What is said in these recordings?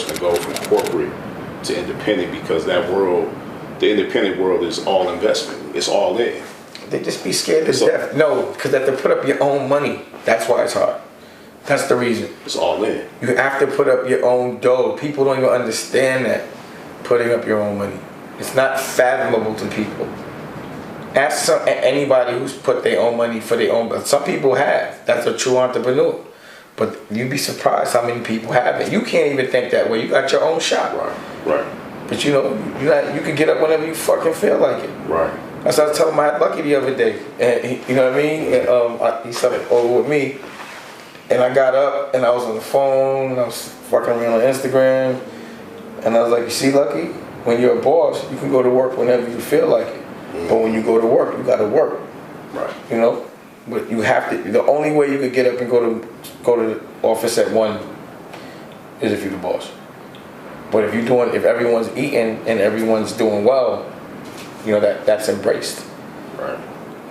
person to go from corporate to independent, because that world, the independent world, is all investment. It's all in. They just be scared to death. No, because they have to put up your own money. That's why it's hard. That's the reason. It's all in. You have to put up your own dough. People don't even understand that. Putting up your own money. It's not fathomable to people. Ask anybody who's put their own money for their own. Some people have. That's a true entrepreneur. But you'd be surprised how many people have it. You can't even think that way. You got your own shop. Right. But you know, you can get up whenever you fucking feel like it. Right. That's what I was telling my Lucky the other day. And he, you know what I mean? And, he started over with me. And I got up and I was on the phone. And I was fucking around on Instagram. And I was like, you see, Lucky? When you're a boss, you can go to work whenever you feel like it. But when you go to work, you got to work. Right. You know? But you have to. The only way you could get up and go to the office at 1 is if you're the boss. But if everyone's eating and everyone's doing well, you know, that's embraced. Right.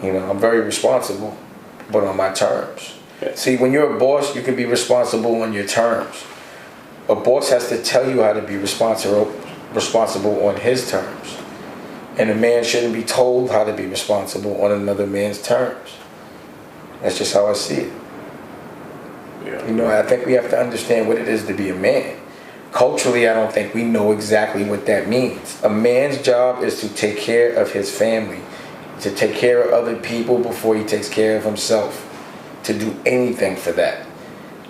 You know, I'm very responsible, but on my terms. Yeah. See, when you're a boss, you can be responsible on your terms. A boss has to tell you how to be responsible on his terms. And a man shouldn't be told how to be responsible on another man's terms. That's just how I see it. Yeah. You know, I think we have to understand what it is to be a man. Culturally, I don't think we know exactly what that means. A man's job is to take care of his family, to take care of other people before he takes care of himself, to do anything for that.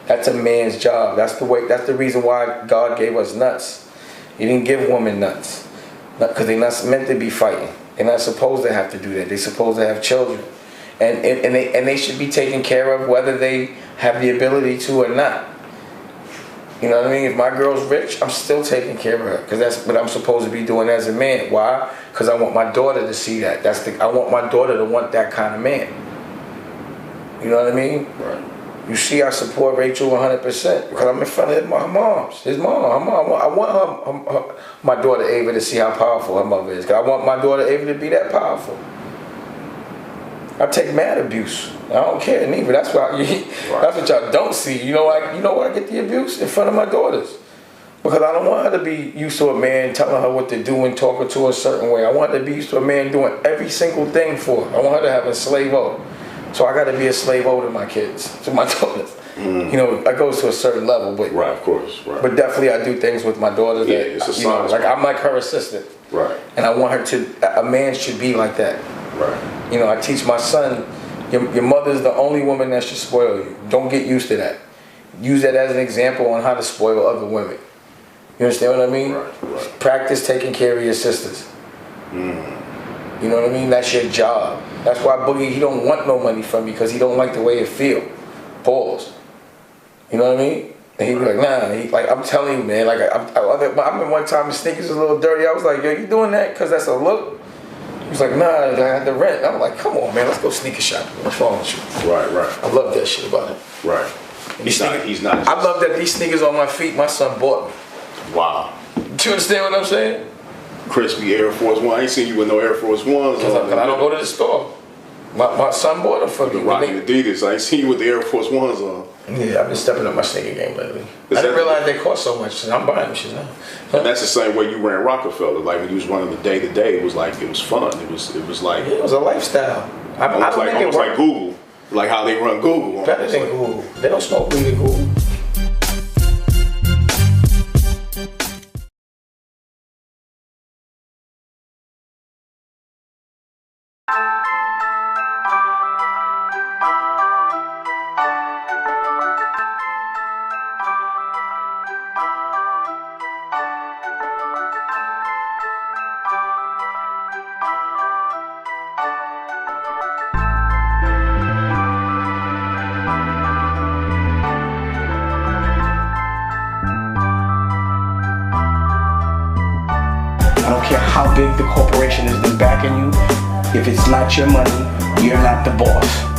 That's a man's job. That's the reason why God gave us nuts. He didn't give women nuts, because they're not meant to be fighting. They're not supposed to have to do that. They're supposed to have children, and they should be taken care of whether they have the ability to or not. You know what I mean? If my girl's rich, I'm still taking care of her, because that's what I'm supposed to be doing as a man. Why? Because I want my daughter to see that. I want my daughter to want that kind of man. You know what I mean? Right. You see, I support Rachel 100% because I'm in front of my mom's. His mom. I want my daughter Ava to see how powerful her mother is. Cause I want my daughter Ava to be that powerful. I take mad abuse. I don't care neither. That's what y'all don't see. You know why I get the abuse in front of my daughters? Because I don't want her to be used to a man telling her what to do and talking to her a certain way. I want her to be used to a man doing every single thing for her. I want her to have a slave-o. So I got to be a slave-o to my kids, to my daughters. You know, that goes to a certain level, but Right, of course. Right. But definitely, I do things with my daughter that it's a like I'm like her assistant. Right. And I want her to. A man should be like that. Right. You know, I teach my son, your mother's the only woman that should spoil you. Don't get used to that. Use that as an example on how to spoil other women. You understand what I mean? Right. Practice taking care of your sisters. You know what I mean? That's your job. That's why Boogie, he don't want no money from me, because he don't like the way it feel. Pause. You know what I mean? And he be like, nah. I'm telling you, man. Like I remember one time his sneakers was a little dirty. I was like, yo, you doing that because that's a look? He was like, nah, I had to rent. I'm like, come on, man, let's go sneaker shopping. What's wrong with you? Right. I love that shit about him. Right. He's not. I love that these sneakers on my feet, my son bought me. Wow. Do you understand what I'm saying? Crispy Air Force One. I ain't seen you with no Air Force Ones. Because I don't go to the store. My son bought them for me. Rocking Adidas. I ain't seen you with the Air Force Ones on. Yeah, I've been stepping up my sneaker game lately. I didn't realize they cost so much. I'm buying them shit now. And that's the same way you ran Rockefeller. Like when you was running the day to day, it was like it was fun. It was like it was a lifestyle. Almost like Google, like how they run Google. Better than Google. They don't smoke weed at Google. I don't care how big the corporation is that's backing you. If it's not your money, you're not the boss.